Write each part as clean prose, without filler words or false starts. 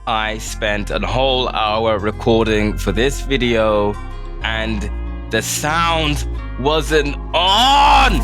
I spent a whole hour recording for this video and the sound wasn't on!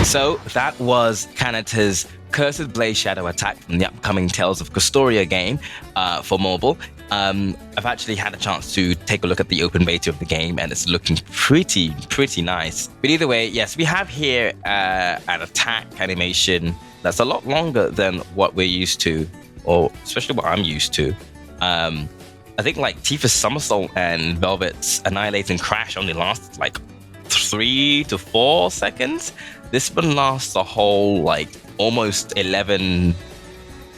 So that was Kanata's Cursed Bladeshadow attack from the upcoming Tales of Crestoria game for mobile. I've actually had a chance to take a look at the open beta of the game, and it's looking pretty nice. But either way, yes, we have here an attack animation that's a lot longer than what we're used to, or especially what I'm used to. I think like Tifa's Somersault and Velvet's Annihilating Crash only lasts like 3 to 4 seconds. This one lasts a whole like almost 11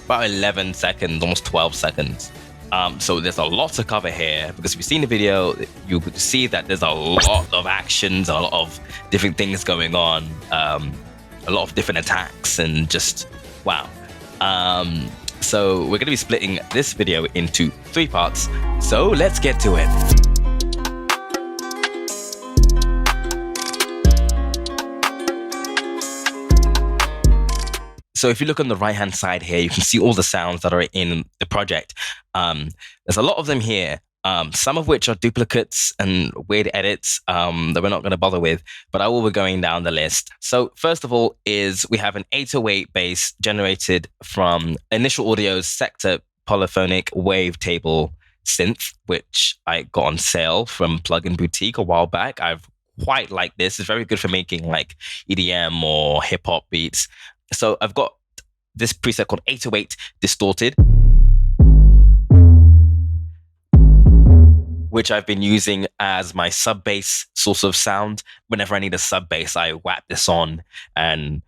seconds, almost 12 seconds. So there's a lot to cover here, because if you've seen the video, you could see that there's a lot of actions, a lot of different things going on, a lot of different attacks, and just wow. So we're going to be splitting this video into 3 parts. So let's get to it. So if you look on the right-hand side here, you can see all the sounds that are in the project. There's a lot of them here, some of which are duplicates and weird edits that we're not going to bother with, but I will be going down the list. So first of all is we have an 808 bass generated from Initial Audio's Sector Polyphonic Wavetable synth, which I got on sale from Plugin Boutique a while back. I've quite liked this. It's very good for making like EDM or hip-hop beats. So I've got this preset called 808 Distorted, which I've been using as my sub bass source of sound. Whenever I need a sub bass, I whap this on and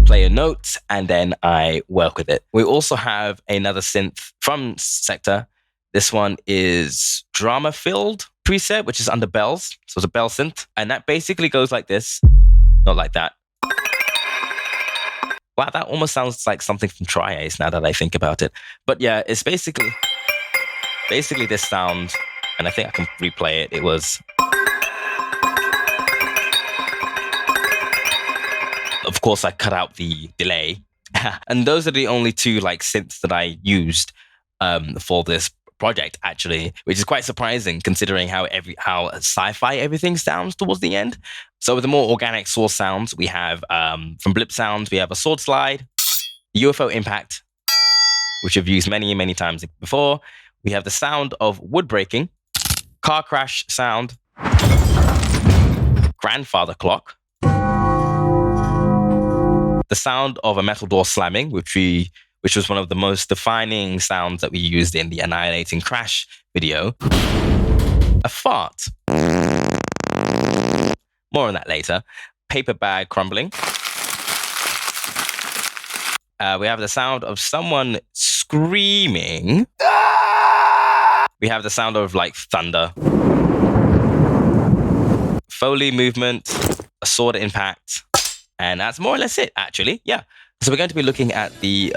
play a note, and then I work with it. We also have another synth from Sector. This one is Drama Filled preset, which is under bells. So it's a bell synth. And that basically goes like this, not like that. Wow, that almost sounds like something from Tri-Ace now that I think about it. But yeah, it's basically this sound, and I think I can replay it. It was... Of course, I cut out the delay. And those are the only 2 like synths that I used for this project, actually, which is quite surprising considering how sci-fi everything sounds towards the end. So with the more organic source sounds, we have from Blip Sounds, we have a sword slide, UFO impact, which I've used many times before. We have the sound of wood breaking, car crash sound, grandfather clock, the sound of a metal door slamming, which was one of the most defining sounds that we used in the Annihilating Crash video. A fart. More on that later. Paper bag crumbling. We have the sound of someone screaming. We have the sound of like thunder. Foley movement, a sword impact, and that's more or less it, actually. Yeah. So we're going to be looking at the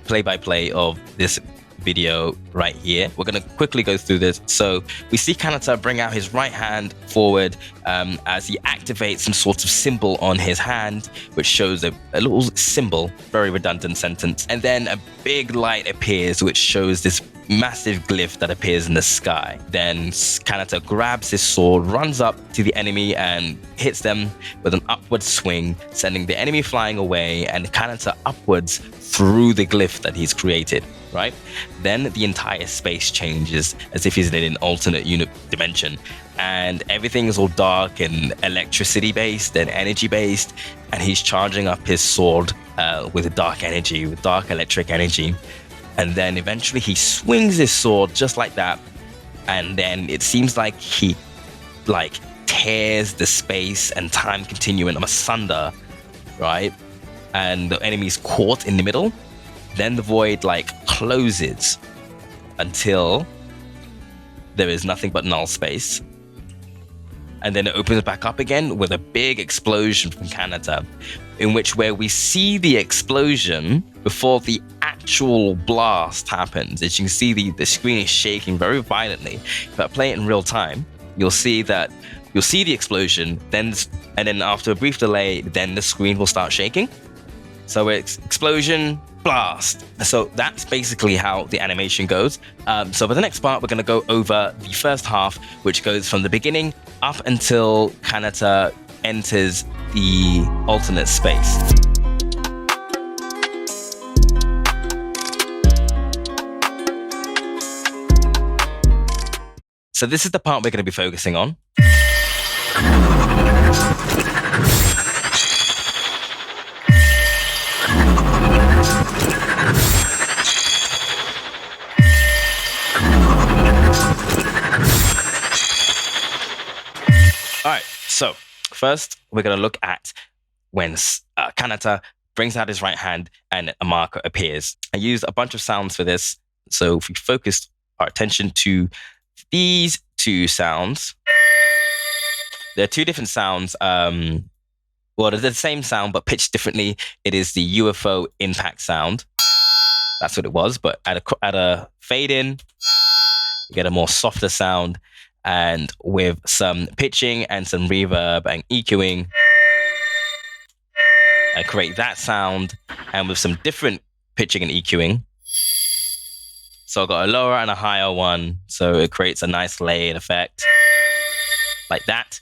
play-by-play of this video right here. We're going to quickly go through this. So we see Kanata bring out his right hand forward as he activates some sort of symbol on his hand, which shows a little symbol, very redundant sentence. And then a big light appears, which shows this massive glyph that appears in the sky. Then Kanata grabs his sword, runs up to the enemy and hits them with an upward swing, sending the enemy flying away and Kanata upwards through the glyph that he's created, right? Then the entire space changes as if he's in an alternate dimension, and everything is all dark and electricity based and energy based, and he's charging up his sword with dark energy, with dark electric energy. And then eventually he swings his sword just like that. And then it seems like he tears the space and time continuum asunder, right? And the enemy's caught in the middle. Then the void closes. until there is nothing but null space. And then it opens back up again with a big explosion from Kanata, in which where we see the explosion before the actual blast happens. As you can see, the screen is shaking very violently. If I play it in real time, you'll see that you'll see the explosion, and then after a brief delay, then the screen will start shaking. So it's explosion, blast. So that's basically how the animation goes. So for the next part, we're going to go over the first half, which goes from the beginning up until Kanata enters the alternate space. So this is the part we're going to be focusing on. All right, so first we're going to look at when Kanata brings out his right hand and a marker appears. I used a bunch of sounds for this. So if we focused our attention to these two sounds, there are two different sounds. Well, they're the same sound, but pitched differently. It is the UFO impact sound. That's what it was. But at a fade in, you get a more softer sound. And with some pitching and some reverb and EQing, I create that sound. And with some different pitching and EQing, so I got a lower and a higher one. So it creates a nice layered effect like that.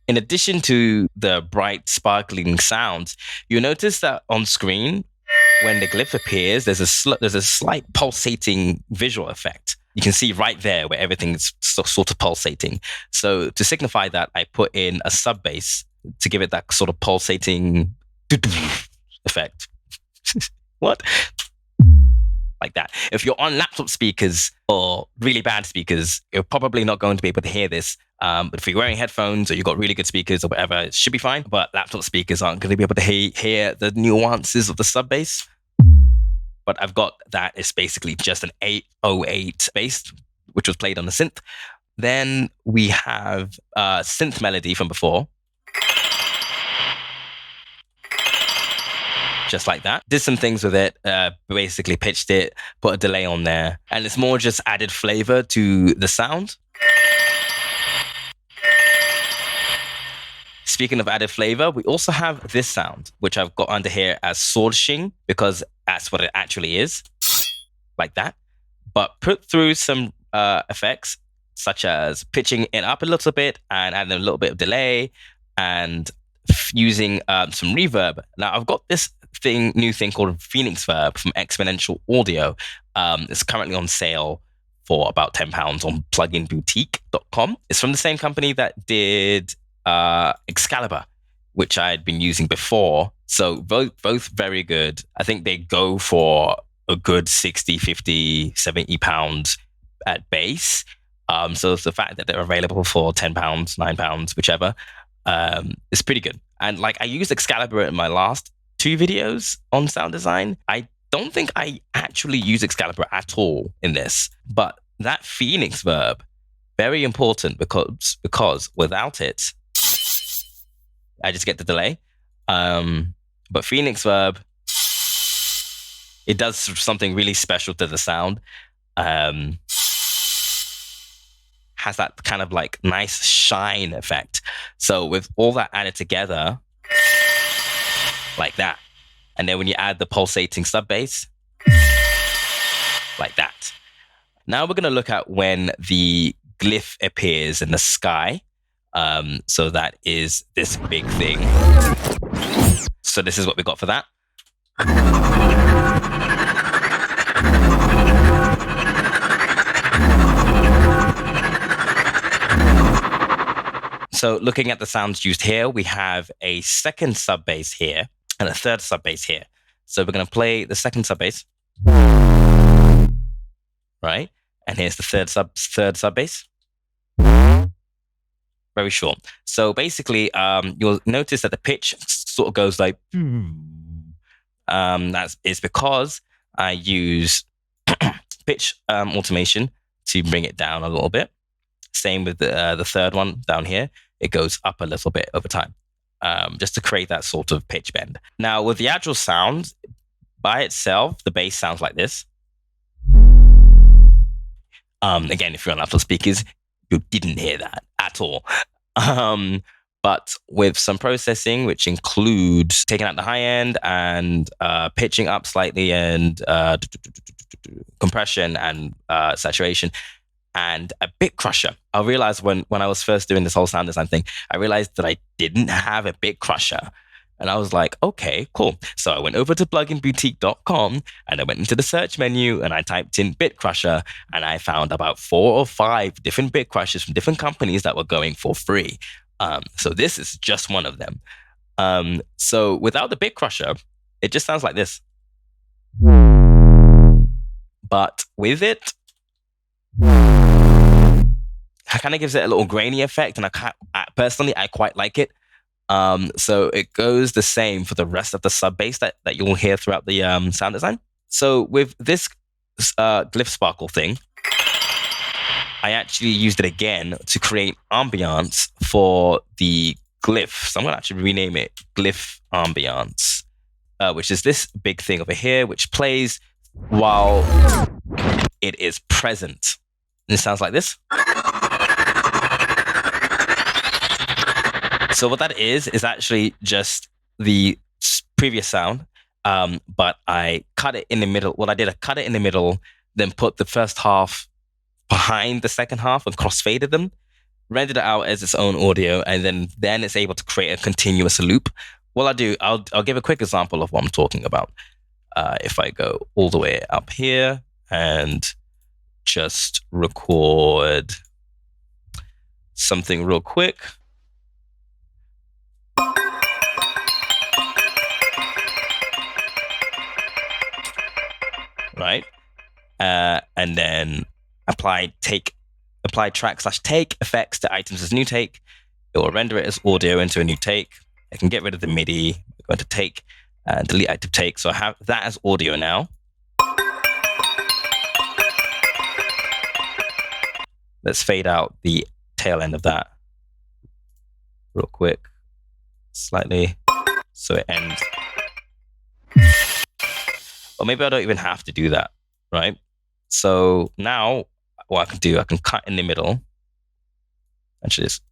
In addition to the bright, sparkling sounds, you'll notice that on screen, when the glyph appears, there's a slight pulsating visual effect. You can see right there where everything's sort of pulsating. So to signify that, I put in a sub bass to give it that sort of pulsating effect. What? Like that. If you're on laptop speakers or really bad speakers, you're probably not going to be able to hear this. But if you're wearing headphones or you've got really good speakers or whatever, it should be fine. But laptop speakers aren't going to be able to hear the nuances of the sub bass. But I've got that. It's basically just an 808 bass, which was played on the synth. Then we have a synth melody from before. Just like that. Did some things with it, basically pitched it, put a delay on there. And it's more just added flavor to the sound. Speaking of added flavor, we also have this sound, which I've got under here as sword shing, because that's what it actually is, like that. But put through some effects, such as pitching it up a little bit and adding a little bit of delay and using some reverb. Now, I've got this new thing called Phoenix Verb from Exponential Audio. It's currently on sale for about £10 on pluginboutique.com. It's from the same company that did Excalibur, which I had been using before. So both very good. I think they go for a good 60, 50, 70 pounds at base. So it's the fact that they're available for £10, £9, whichever, is pretty good. And like I used Excalibur in my last 2 videos on sound design. I don't think I actually use Excalibur at all in this, but that Phoenix Verb, very important because without it, I just get the delay. But Phoenix Verb, it does something really special to the sound. Has that kind of like nice shine effect. So with all that added together, like that. And then when you add the pulsating sub bass, like that. Now we're going to look at when the glyph appears in the sky. So that is this big thing. So this is what we got for that. So looking at the sounds used here, we have a second sub bass here and a third sub bass here. So we're going to play the second sub bass, right? And here's the third sub bass. Very short. So basically, you'll notice that the pitch sort of goes like, that is because I use pitch automation to bring it down a little bit. Same with the third one down here. It goes up a little bit over time, just to create that sort of pitch bend. Now, with the actual sound by itself, the bass sounds like this. Again, if you're on laptop speakers, you didn't hear that at all. But with some processing, which includes taking out the high end and pitching up slightly and compression and saturation and a bit crusher. I realized when I was first doing this whole sound design thing, I realized that I didn't have a bit crusher. And I was like, okay, cool. So I went over to pluginboutique.com and I went into the search menu and I typed in bit crusher and I found about 4 or 5 different bit crushers from different companies that were going for free. So this is just one of them. So without the bit crusher, it just sounds like this. But with it, it kind of gives it a little grainy effect, and personally, I quite like it. So it goes the same for the rest of the sub bass that you'll hear throughout the sound design. So with this Glyph Sparkle thing, I actually used it again to create ambiance for the Glyphs. I'm going to actually rename it Glyph Ambiance, which is this big thing over here, which plays while it is present. And it sounds like this. So what that is actually just the previous sound, but I cut it in the middle. What I did, I cut it in the middle, then put the first half behind the second half and crossfaded them, rendered it out as its own audio, and then it's able to create a continuous loop. What I'll give a quick example of what I'm talking about. If I go all the way up here and just record something real quick. Right? And then apply track/take effects to items as new take. It will render it as audio into a new take. I can get rid of the MIDI. I'm going to take and delete item take. So I have that as audio now. Let's fade out the tail end of that real quick, slightly, so it ends. Or maybe I don't even have to do that, right? So now what I can do, I can cut in the middle. Actually, just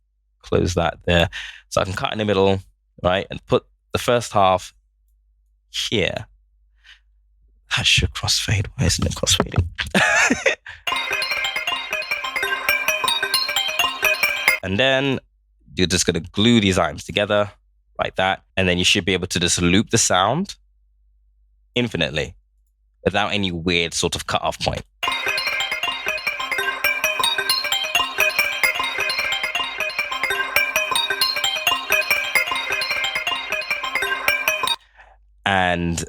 close that there. So I can cut in the middle, right? And put the first half here. That should crossfade. Why isn't it crossfading? And then you're just going to glue these items together like that. And then you should be able to just loop the sound infinitely without any weird sort of cutoff point. And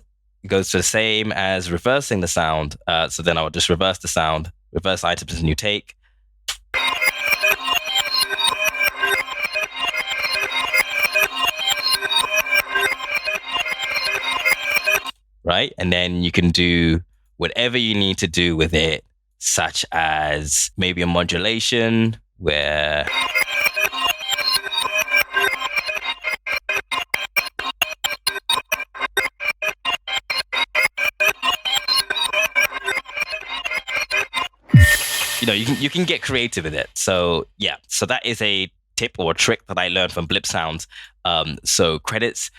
it goes to the same as reversing the sound. So then I would just reverse the sound, reverse items as a new take. Right? And then you can do whatever you need to do with it, such as maybe a modulation where you can get creative with it. So yeah, so that is a tip or a trick that I learned from Blip Sounds. So credits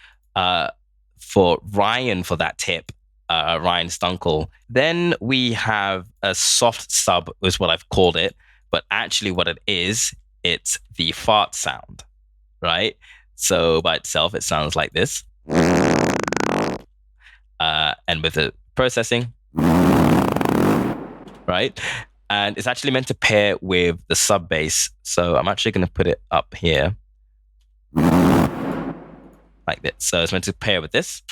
for Ryan for that tip, Ryan Stunkel. Then we have a soft sub, is what I've called it, but actually what it is, it's the fart sound, right? So by itself, it sounds like this. And with the processing, right? And it's actually meant to pair with the sub bass. So I'm actually going to put it up here. Like this. So it's meant to pair with this.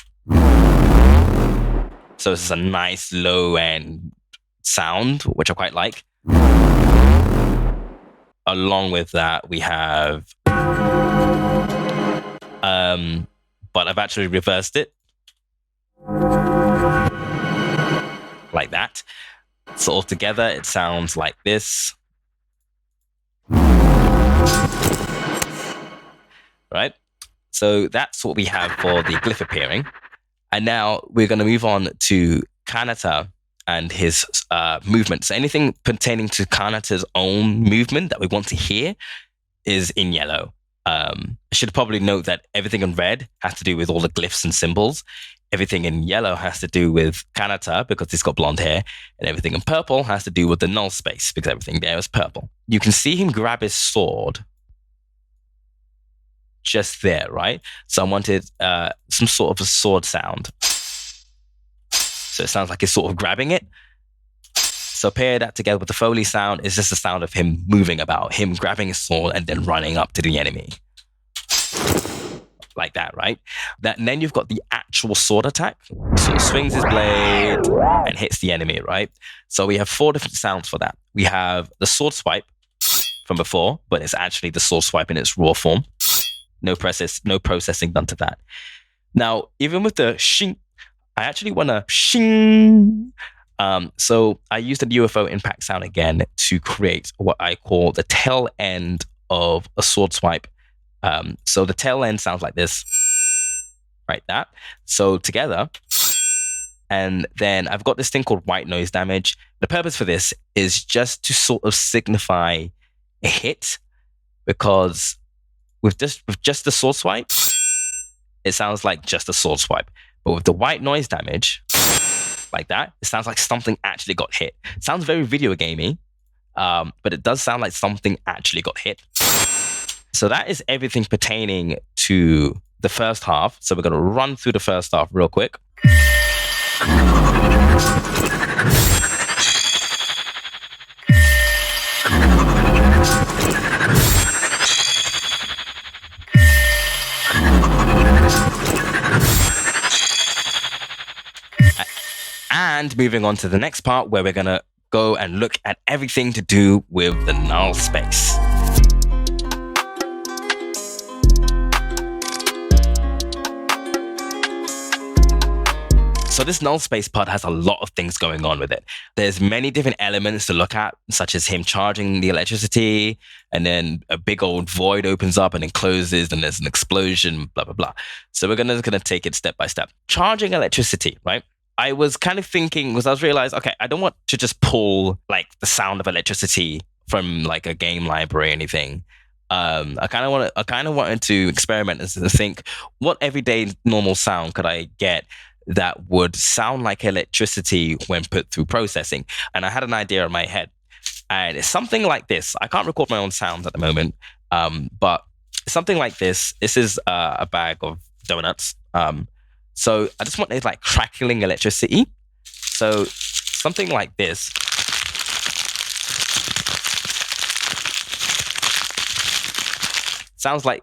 So this is a nice low end sound, which I quite like. Along with that, we have, but I've actually reversed it like that. So altogether, it sounds like this. Right? So that's what we have for the glyph appearing. And now we're going to move on to Kanata and his movement. So anything pertaining to Kanata's own movement that we want to hear is in yellow. I should probably note that everything in red has to do with all the glyphs and symbols. Everything in yellow has to do with Kanata because he's got blonde hair. And everything in purple has to do with the null space because everything there is purple. You can see him grab his sword just there, right? So I wanted some sort of a sword sound. So it sounds like he's sort of grabbing it. So pair that together with the Foley sound is just the sound of him moving about, him grabbing his sword and then running up to the enemy. Like that, right? And then you've got the actual sword attack. So it swings his blade and hits the enemy, right? So we have 4 different sounds for that. We have the sword swipe from before, but it's actually the sword swipe in its raw form. No processing done to that. Now, even with the shing, I actually want to shing. So I used the UFO impact sound again to create what I call the tail end of a sword swipe. So the tail end sounds like this, right? That. So together, and then I've got this thing called white noise damage. The purpose for this is just to sort of signify a hit, because with just the sword swipe, it sounds like just a sword swipe. But with the white noise damage, like that, it sounds like something actually got hit. It sounds very video gamey, but it does sound like something actually got hit. So that is everything pertaining to the first half. So we're going to run through the first half real quick. And moving on to the next part where we're going to go and look at everything to do with the null space. So this null space part has a lot of things going on with it. There's many different elements to look at, such as him charging the electricity, and then a big old void opens up and then closes, and there's an explosion, blah, blah, blah. So we're gonna take it step by step. Charging electricity, right? I was kind of thinking, because I was realized, okay, I don't want to just pull like the sound of electricity from like a game library or anything. I kind of wanted to experiment and think, what everyday normal sound could I get that would sound like electricity when put through processing? And I had an idea in my head, and it's something like this. I can't record my own sounds at the moment, but something like this. This is a bag of donuts. So I just wanted like crackling electricity. So something like this.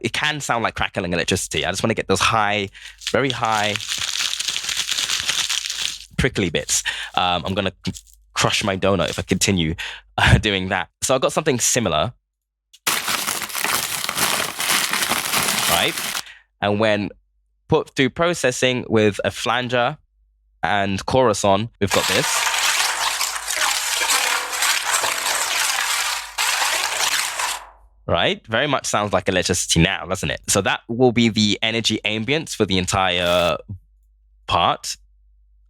It can sound like crackling electricity. I just want to get those high, very high, prickly bits. I'm going to crush my donut if I continue doing that. So I've got something similar, right? And when put through processing with a flanger and chorus on, we've got this. Right? Very much sounds like electricity now, doesn't it? So that will be the energy ambience for the entire part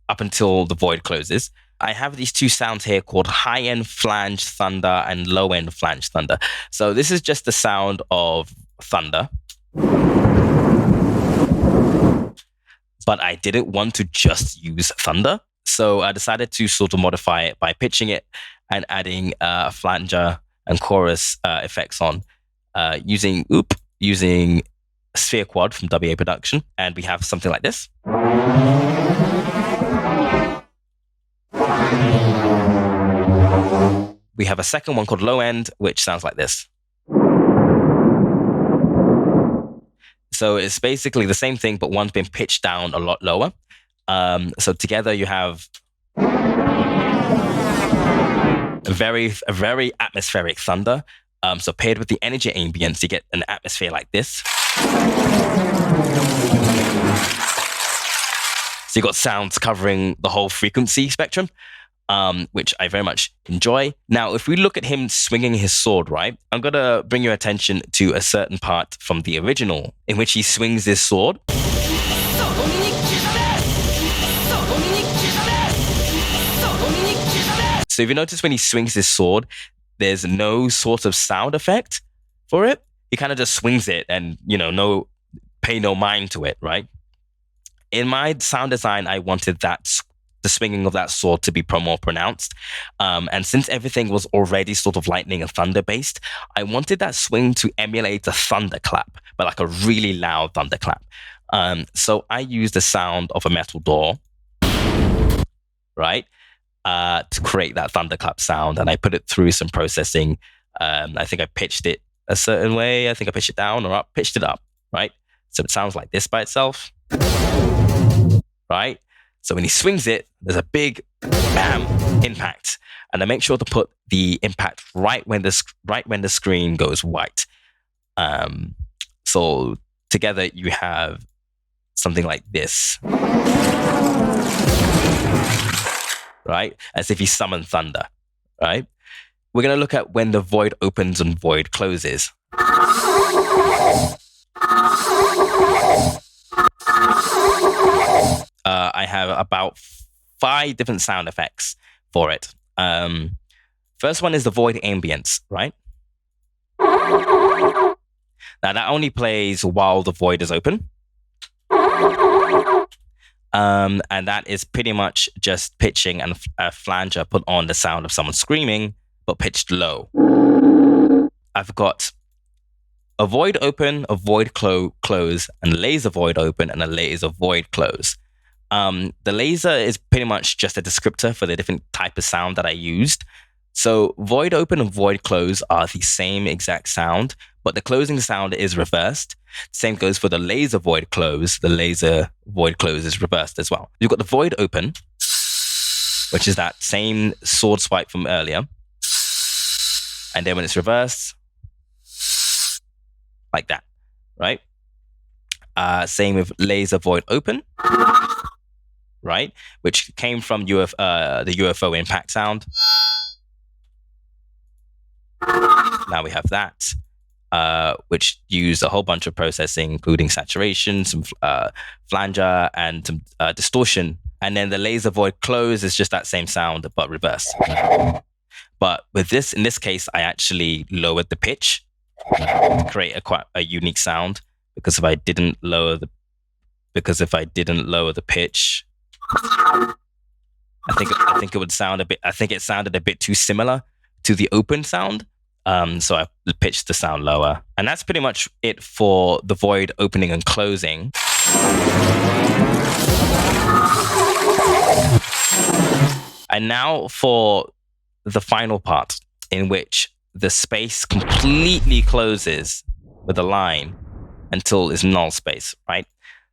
up until the void closes. I have these 2 sounds here called high-end flange thunder and low-end flange thunder. So this is just the sound of thunder. But I didn't want to just use thunder. So I decided to sort of modify it by pitching it and adding flanger and chorus effects on using Sphere Quad from WA Production. And we have something like this. We have a second one called low end, which sounds like this. So it's basically the same thing, but one's been pitched down a lot lower. So together you have a very atmospheric thunder. So paired with the energy ambience, you get an atmosphere like this. So you got sounds covering the whole frequency spectrum. which I very much enjoy. Now, if we look at him swinging his sword, right, I'm going to bring your attention to a certain part from the original in which he swings his sword. So if you notice when he swings his sword, there's no sort of sound effect for it. He kind of just swings it and, pay no mind to it, right? In my sound design, I wanted the swinging of that sword to be more pronounced. And since everything was already sort of lightning and thunder based, I wanted that swing to emulate a thunderclap, but like a really loud thunderclap. So I used the sound of a metal door, right? To create that thunderclap sound, and I put it through some processing. I think I pitched it a certain way. I think I pitched it down or up, pitched it up, right? So it sounds like this by itself, right? So when he swings it, there's a big bam impact, and I make sure to put the impact right when the screen goes white. So together you have something like this. Right? As if he summoned thunder, right? We're going to look at when the void opens and void closes. I have about 5 different sound effects for it. First one is the void ambience, right? Now that only plays while the void is open. And that is pretty much just pitching and a flanger put on the sound of someone screaming, but pitched low. I've got a void open, a void close, and laser void open, and a laser void close. The laser is pretty much just a descriptor for the different type of sound that I used. So void open and void close are the same exact sound, but the closing sound is reversed. Same goes for the laser void close. The laser void close is reversed as well. You've got the void open, which is that same sword swipe from earlier. And then when it's reversed, like that, right? Same with laser void open, right? Which came from the UFO impact sound. Now we have that, which used a whole bunch of processing, including saturation, some flanger, and some distortion. And then the laser void close is just that same sound, but reversed. But with this, in this case, I actually lowered the pitch to create quite a unique sound. Because if I didn't lower the pitch, I think it would sound a bit. I think it sounded a bit too similar to the open sound. So I pitched the sound lower, and that's pretty much it for the void opening and closing. And now for the final part, in which the space completely closes with a line until it's null space, right?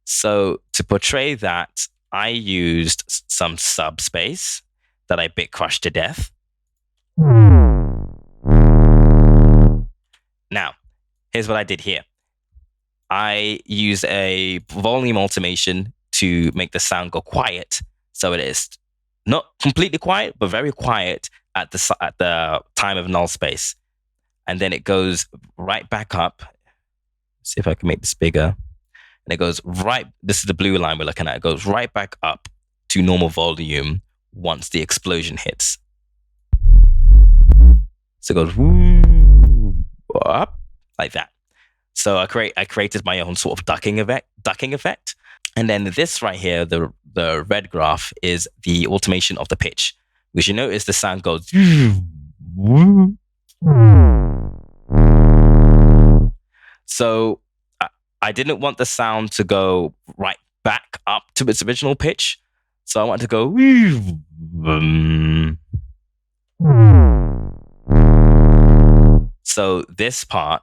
So to portray that, I used some subspace that I bit crushed to death. Now, here's what I did here. I used a volume automation to make the sound go quiet. So it is not completely quiet, but very quiet at the time of null space. And then it goes right back up. See if I can make this bigger. And it goes right, this is the blue line we're looking at. It goes right back up to normal volume once the explosion hits. So it goes up like that. So I created my own sort of ducking effect. And then this right here, the red graph, is the automation of the pitch, which you notice the sound goes. So I didn't want the sound to go right back up to its original pitch. So I want to go. So this part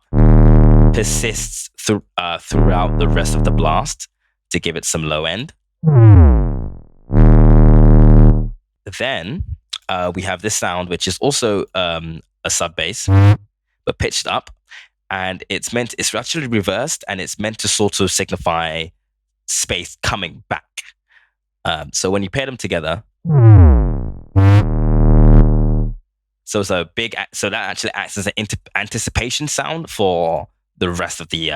persists throughout the rest of the blast to give it some low end. Then we have this sound, which is also a sub bass, but pitched up. And it's actually reversed, and it's meant to sort of signify space coming back. So when you pair them together, So it's a big, so that actually acts as an anticipation sound for the rest of the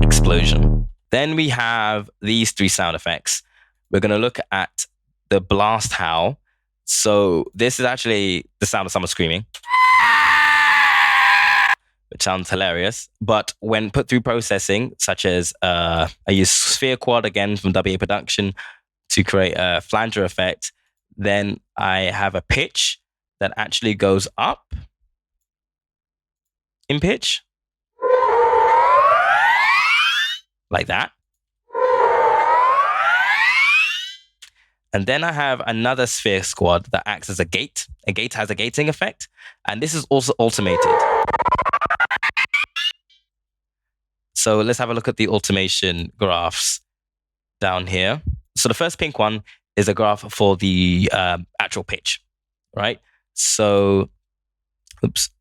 explosion. Then we have these 3 sound effects. We're going to look at the blast howl. So this is actually the sound of someone screaming, which sounds hilarious. But when put through processing, such as I use sphere quad again from WA Production to create a flanger effect, then I have a pitch that actually goes up in pitch, like that. And then I have another sphere squad that acts as a gate. A gate has a gating effect, and this is also automated. So let's have a look at the automation graphs down here. So the first pink one is a graph for the actual pitch, right? So, oops.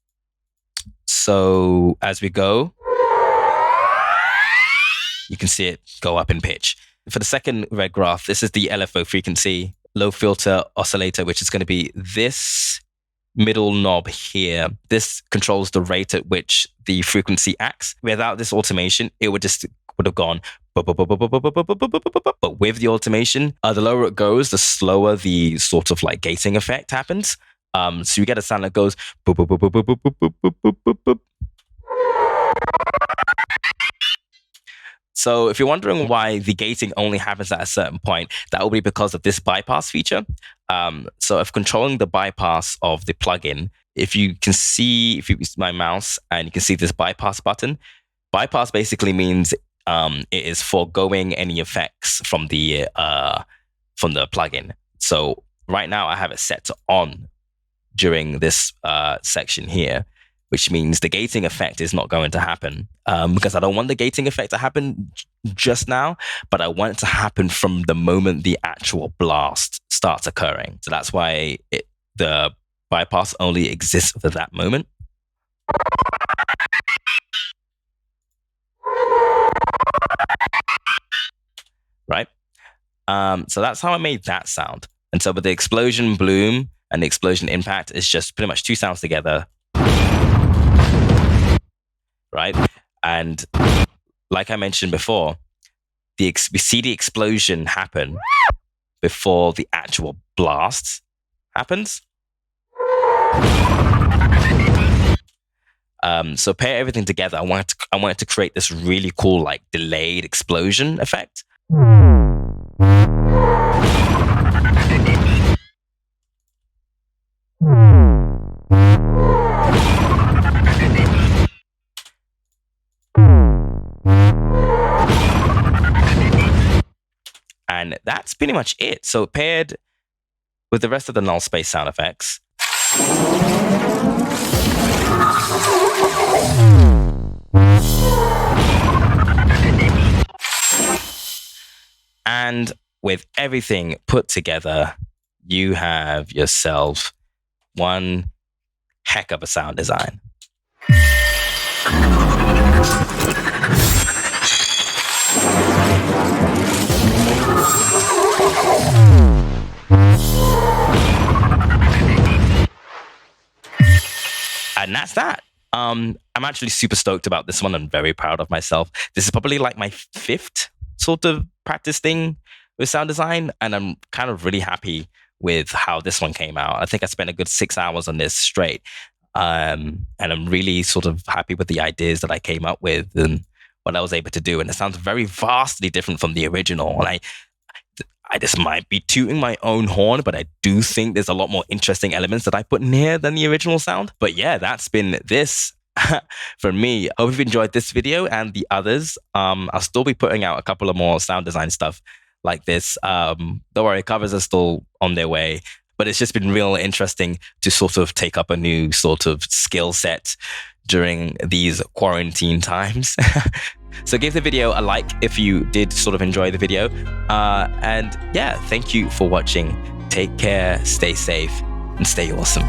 So as we go, you can see it go up in pitch. For the second red graph, this is the LFO frequency, low filter oscillator, which is going to be this middle knob here. This controls the rate at which the frequency acts. Without this automation, it would have gone. But with the automation, the lower it goes, the slower the sort of like gating effect happens. So you get a sound that goes. So if you're wondering why the gating only happens at a certain point, that will be because of this bypass feature. So if controlling the bypass of the plugin, if you use my mouse and you can see this bypass button, bypass basically means it is foregoing any effects from the plugin. So right now I have it set to on during this section here, which means the gating effect is not going to happen because I don't want the gating effect to happen just now, but I want it to happen from the moment the actual blast starts occurring. So that's why the bypass only exists for that moment. Right? So that's how I made that sound. And so with the explosion bloom and the explosion impact, it's just pretty much 2 sounds together. Right? And like I mentioned before, we see the explosion happen before the actual blast happens. So pair everything together. I wanted to create this really cool, like, delayed explosion effect. And that's pretty much it. So paired with the rest of the null space sound effects, and with everything put together, you have yourself one heck of a sound design. And that's that. I'm actually super stoked about this one. I'm very proud of myself. This is probably like my 5th sort of practice thing with sound design, and I'm kind of really happy with how this one came out. I think I spent a good 6 hours on this straight, and I'm really sort of happy with the ideas that I came up with and what I was able to do. And it sounds very vastly different from the original. And I just might be tooting my own horn, but I do think there's a lot more interesting elements that I put in here than the original sound. But yeah, that's been this for me. I hope you've enjoyed this video and the others. I'll still be putting out a couple of more sound design stuff like this. Don't worry, covers are still on their way. But it's just been real interesting to sort of take up a new sort of skill set during these quarantine times. So give the video a like if you did sort of enjoy the video. And yeah, thank you for watching. Take care, stay safe, and stay awesome.